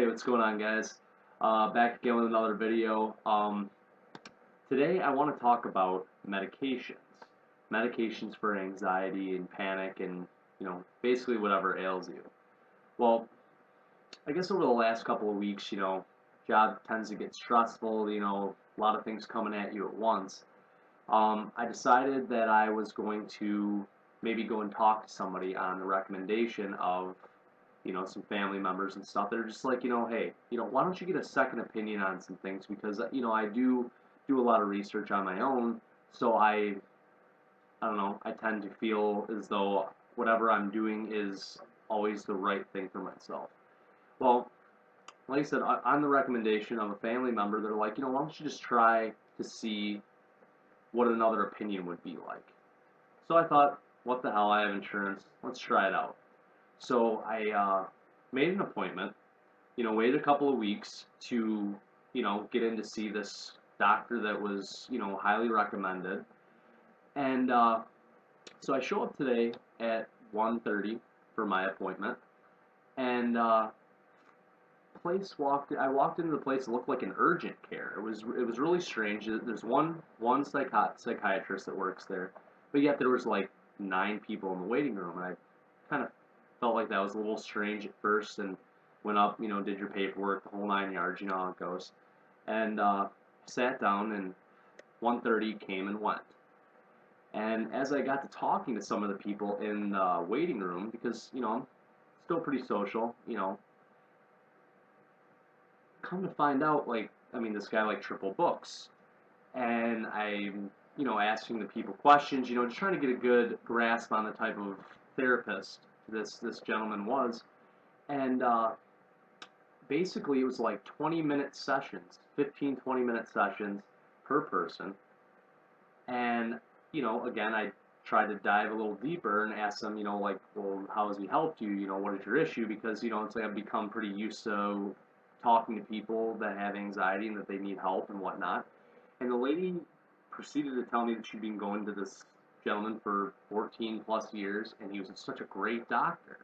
Hey, what's going on, guys? Back again with another video. Today I want to talk about medications. Medications for anxiety and panic and, basically whatever ails you. Well, I guess over the last couple of weeks, job tends to get stressful, a lot of things coming at you at once. I decided that I was going to maybe go and talk to somebody on the recommendation of some family members and stuff that are just like, hey, why don't you get a second opinion on some things? Because, I do a lot of research on my own, so I don't know, I tend to feel as though whatever I'm doing is always the right thing for myself. Well, like I said, on the recommendation of a family member, they're like, why don't you just try to see what another opinion would be like? So I thought, what the hell, I have insurance, let's try it out. So I made an appointment, waited a couple of weeks to, get in to see this doctor that was, highly recommended. And so I show up today at 1:30 for my appointment, and I walked into the place. It looked like an urgent care. It was really strange. There's one psychiatrist that works there, but yet there was like 9 people in the waiting room, and I kind of felt like that was a little strange at first, and went up, did your paperwork, the whole 9 yards, you know how it goes, and sat down, and 1:30 came and went. And as I got to talking to some of the people in the waiting room, because I'm still pretty social, come to find out, like, I mean, this guy like triple books, and I'm asking the people questions, just trying to get a good grasp on the type of therapist this gentleman was. And basically it was like 20-minute sessions, 15-20-minute sessions per person. And again, I tried to dive a little deeper and ask them, like, well, how has he helped you? What is your issue? Because it's like I've become pretty used to talking to people that have anxiety and that they need help and whatnot. And the lady proceeded to tell me that she'd been going to this gentleman for 14 plus years, and he was such a great doctor.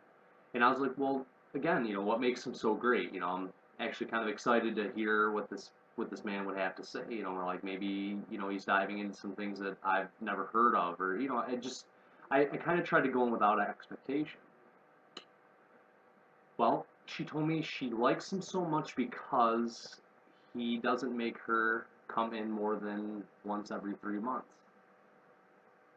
And I was like, well, again, what makes him so great? I'm actually kind of excited to hear what this man would have to say. Or like maybe he's diving into some things that I've never heard of, or I kind of tried to go in without expectation. Well, she told me she likes him so much because he doesn't make her come in more than once every 3 months.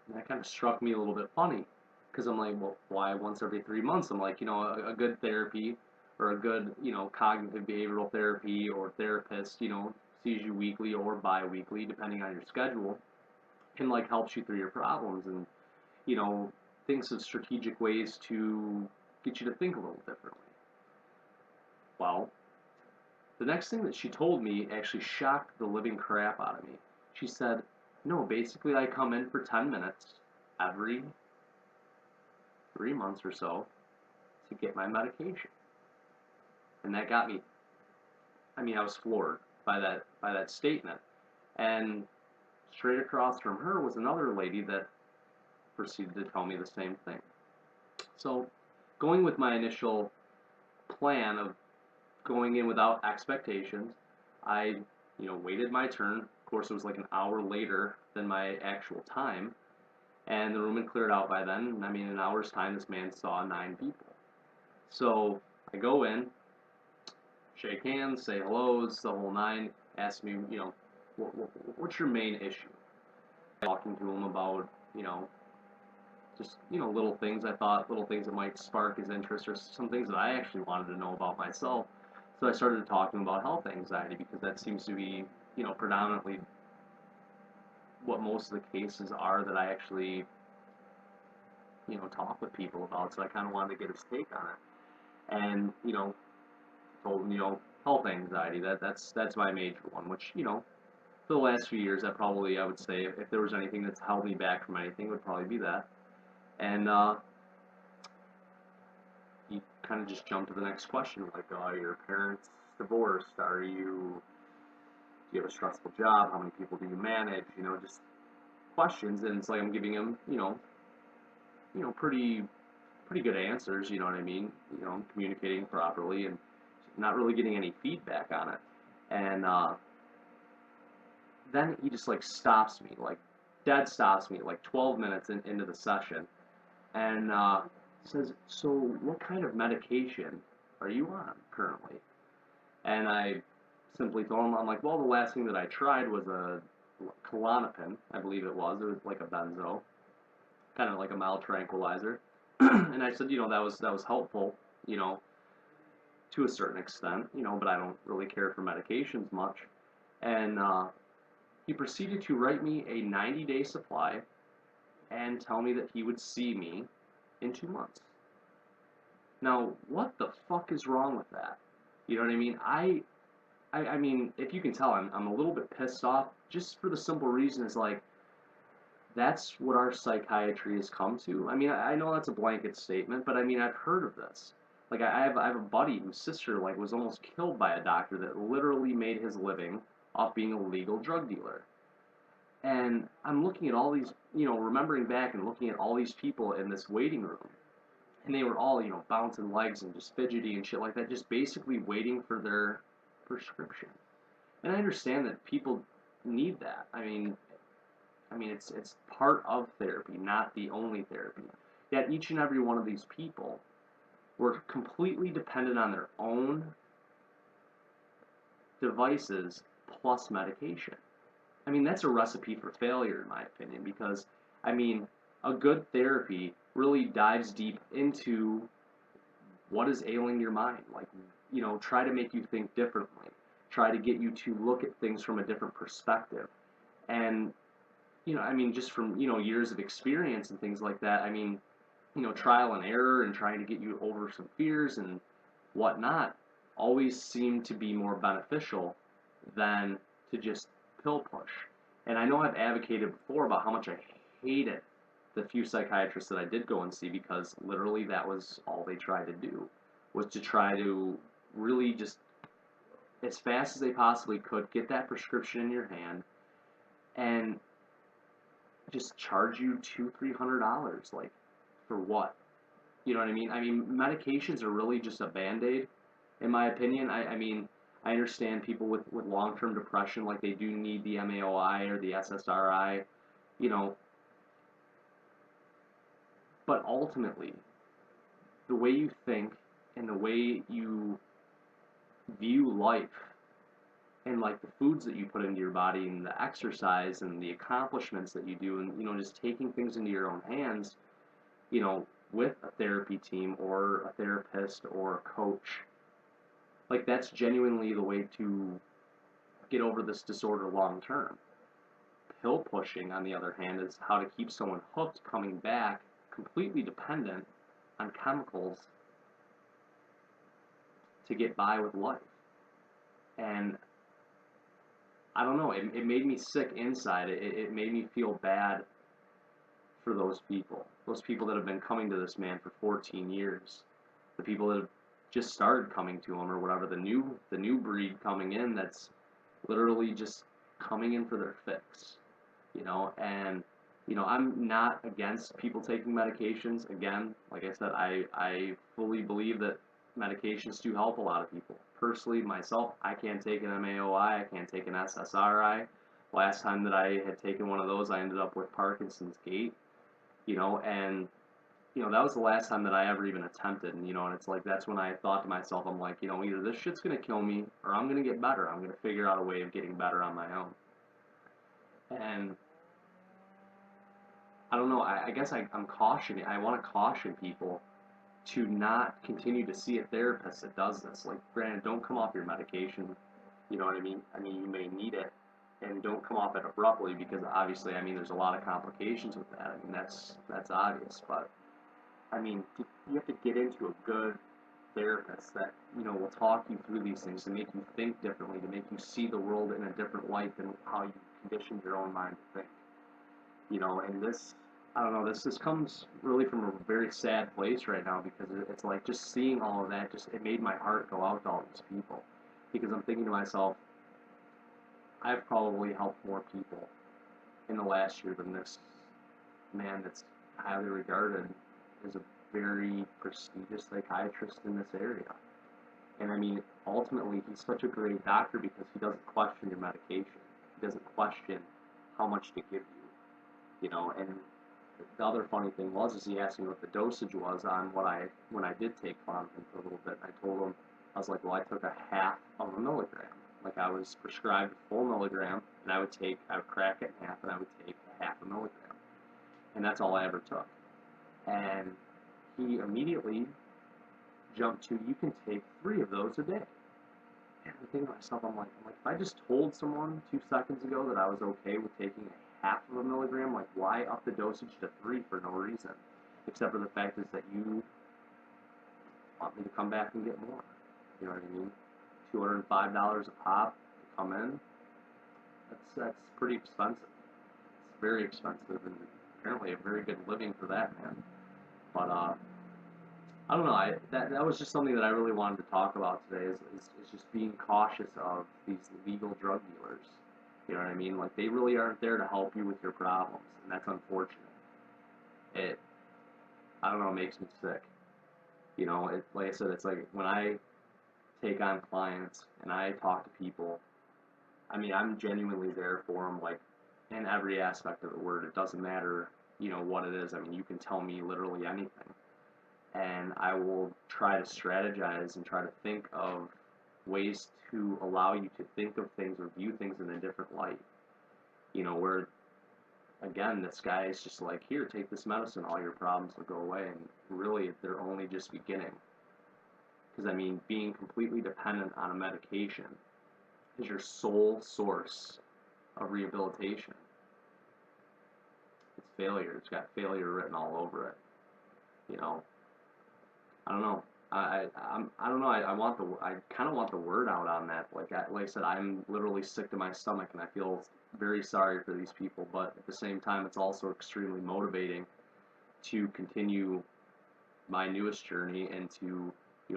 And that kind of struck me a little bit funny, because I'm like, well, why once every 3 months? I'm like, a good therapy or a good, cognitive behavioral therapy or therapist, sees you weekly or bi-weekly, depending on your schedule, and like helps you through your problems and, thinks of strategic ways to get you to think a little differently. Well, the next thing that she told me actually shocked the living crap out of me. She said, no, basically I come in for 10 minutes every 3 months or so to get my medication. And that got me, I was floored by that statement. And straight across from her was another lady that proceeded to tell me the same thing. So, going with my initial plan of going in without expectations, I, waited my turn. Of course, it was like an hour later than my actual time, and the room had cleared out by then. In an hour's time, this man saw 9 people. So I go in, shake hands, say hello, it's the whole nine. Ask me, what's your main issue? Talking to him about, just little things. I thought little things that might spark his interest, or some things that I actually wanted to know about myself. So I started talking about health anxiety, because that seems to be, predominantly what most of the cases are that I actually, talk with people about. So I kind of wanted to get his take on it. And, told him, health anxiety, that's my major one, which, for the last few years, that probably, I would say, if there was anything that's held me back from anything, it would probably be that. And he kind of just jumped to the next question, like, are your parents divorced? Do you have a stressful job? How many people do you manage? Just questions. And it's like I'm giving him, pretty good answers. You know what I mean? I'm communicating properly, and not really getting any feedback on it. And then he just like stops me, like dead stops me, like 12 minutes into the session, and says, "So, what kind of medication are you on currently?" And I simply told him, I'm like, "Well, the last thing that I tried was a Klonopin, I believe it was. It was like a benzo, kind of like a mild tranquilizer." And I said, that was helpful, you know, to a certain extent, but I don't really care for medications much. And he proceeded to write me a 90-day supply and tell me that he would see me in 2 months. Now, what the fuck is wrong with that? You know what I mean? I mean, if you can tell, I'm a little bit pissed off just for the simple reason is like, that's what our psychiatry has come to. I mean, I know that's a blanket statement, but I mean, I've heard of this. Like, I have a buddy whose sister like was almost killed by a doctor that literally made his living off being a legal drug dealer. And I'm looking at all these, remembering back and looking at all these people in this waiting room, and they were all, bouncing legs and just fidgety and shit like that, just basically waiting for their prescription. And I understand that people need that. I mean, it's part of therapy, not the only therapy. Yet each and every one of these people were completely dependent on their own devices plus medication. I mean, that's a recipe for failure, in my opinion, because, I mean, a good therapy really dives deep into what is ailing your mind. Like, try to make you think differently. Try to get you to look at things from a different perspective. And, I mean, just from, years of experience and things like that, I mean, trial and error and trying to get you over some fears and whatnot always seem to be more beneficial than to just pill push. And I know I've advocated before about how much I hated the few psychiatrists that I did go and see, because literally that was all they tried to do, was to try to really just, as fast as they possibly could, get that prescription in your hand and just charge you $200-300, like, for what? You know what I mean? I mean, medications are really just a band-aid, in my opinion. I mean, I understand people with long-term depression, like, they do need the MAOI or the SSRI, but ultimately, the way you think and the way you view life and, like, the foods that you put into your body and the exercise and the accomplishments that you do and, just taking things into your own hands, with a therapy team or a therapist or a coach, like, that's genuinely the way to get over this disorder long term. Pill pushing, on the other hand, is how to keep someone hooked, coming back, completely dependent on chemicals to get by with life. And I don't know, it made me sick inside. It made me feel bad for those people that have been coming to this man for 14 years, the people that have just started coming to him, or whatever, the new breed coming in that's literally just coming in for their fix, and I'm not against people taking medications. Again, like I said, I fully believe that medications do help a lot of people. Personally, myself, I can't take an MAOI, I can't take an SSRI. Last time that I had taken one of those, I ended up with Parkinson's gait, and that was the last time that I ever even attempted. And it's like, that's when I thought to myself, I'm like, either this shit's gonna kill me or I'm gonna get better. I'm gonna figure out a way of getting better on my own. And I don't know, I guess I'm cautioning, I want to caution people to not continue to see a therapist that does this. Like, granted, don't come off your medication, you know what I mean? I mean, you may need it, and don't come off it abruptly, because obviously, I mean, there's a lot of complications with that. I mean, that's obvious, but I mean, you have to get into a good therapist that, will talk you through these things to make you think differently, to make you see the world in a different light than how you conditioned your own mind to think. And this, I don't know, this comes really from a very sad place right now, because it's like, just seeing all of that, it made my heart go out to all these people, because I'm thinking to myself, I've probably helped more people in the last year than this man that's highly regarded as a very prestigious psychiatrist in this area. And I mean, ultimately, he's such a great doctor because he doesn't question your medication. He doesn't question how much to give you, and the other funny thing was, is he asked me what the dosage was on when I did take Klonopin for a little bit. And I told him, I was like, well, I took a half of a milligram. Like, I was prescribed a full milligram, and I would crack it in half, and I would take a half a milligram. And that's all I ever took. And he immediately jumped to, you can take 3 of those a day. And I'm thinking to myself, I'm like, if I just told someone 2 seconds ago that I was okay with taking a half of a milligram, like, why up the dosage to 3 for no reason? Except for the fact is that you want me to come back and get more. You know what I mean? $205 a pop to come in. That's pretty expensive. It's very expensive, and apparently a very good living for that, man. But I don't know. That was just something that I really wanted to talk about today. Is just being cautious of these legal drug dealers. You know what I mean? Like, they really aren't there to help you with your problems, and that's unfortunate. I don't know. It makes me sick. Like I said, it's like when I take on clients and I talk to people. I mean, I'm genuinely there for them, like, in every aspect of the word. It doesn't matter, what it is. I mean, you can tell me literally anything, and I will try to strategize and try to think of ways to allow you to think of things or view things in a different light. Where, again, this guy is just like, here, take this medicine, all your problems will go away, and really, they're only just beginning. Because, I mean, being completely dependent on a medication is your sole source of rehabilitation. It's failure. It's got failure written all over it. I don't know. I don't know. I kind of want the word out on that. Like I said, I'm literally sick to my stomach, and I feel very sorry for these people. But at the same time, it's also extremely motivating to continue my newest journey into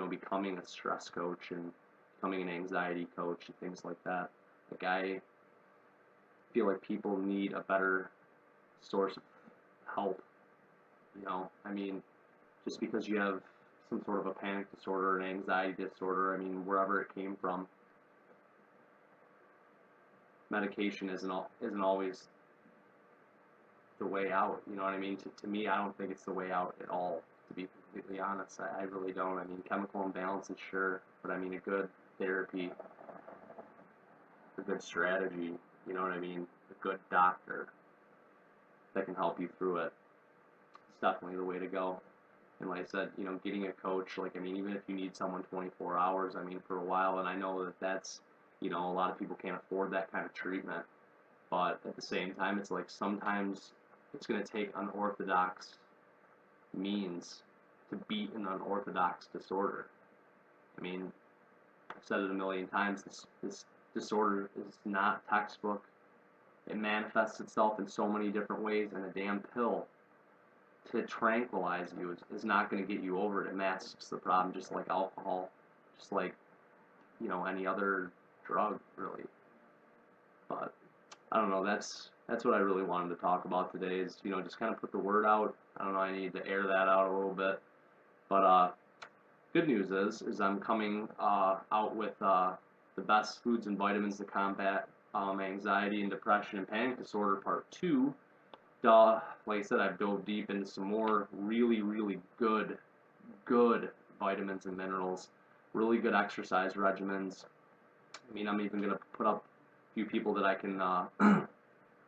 becoming a stress coach and becoming an anxiety coach and things like that. Like, I feel like people need a better source of help. I mean, just because you have some sort of a panic disorder, an anxiety disorder, I mean, wherever it came from, medication isn't always the way out. You know what I mean? To me, I don't think it's the way out at all, to be completely honest. I really don't. I mean, chemical imbalances, sure, but I mean, a good therapy, a good strategy, you know what I mean? A good doctor that can help you through it. It's definitely the way to go. And like I said, getting a coach, like, I mean, even if you need someone 24 hours, I mean, for a while, and I know that's, a lot of people can't afford that kind of treatment, but at the same time, it's like sometimes it's going to take unorthodox means to beat an unorthodox disorder. I mean, I've said it a million times, this disorder is not textbook. It manifests itself in so many different ways, and a damn pill to tranquilize you is not going to get you over it. It masks the problem, just like alcohol, just like, any other drug, really. But I don't know, that's what I really wanted to talk about today, is, just kind of put the word out. I don't know, I need to air that out a little bit. But good news is I'm coming out with the best foods and vitamins to combat anxiety and depression and panic disorder, part 2. Like I said, I've dove deep into some more really, really good vitamins and minerals, really good exercise regimens. I mean, I'm even going to put up a few people that I can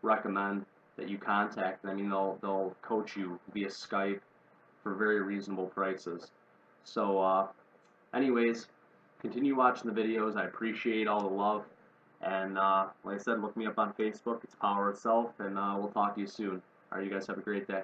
recommend that you contact. I mean, they'll coach you via Skype for very reasonable prices. So, anyways, continue watching the videos. I appreciate all the love. And like I said, look me up on Facebook. It's Power Itself, and we'll talk to you soon. All right, you guys have a great day.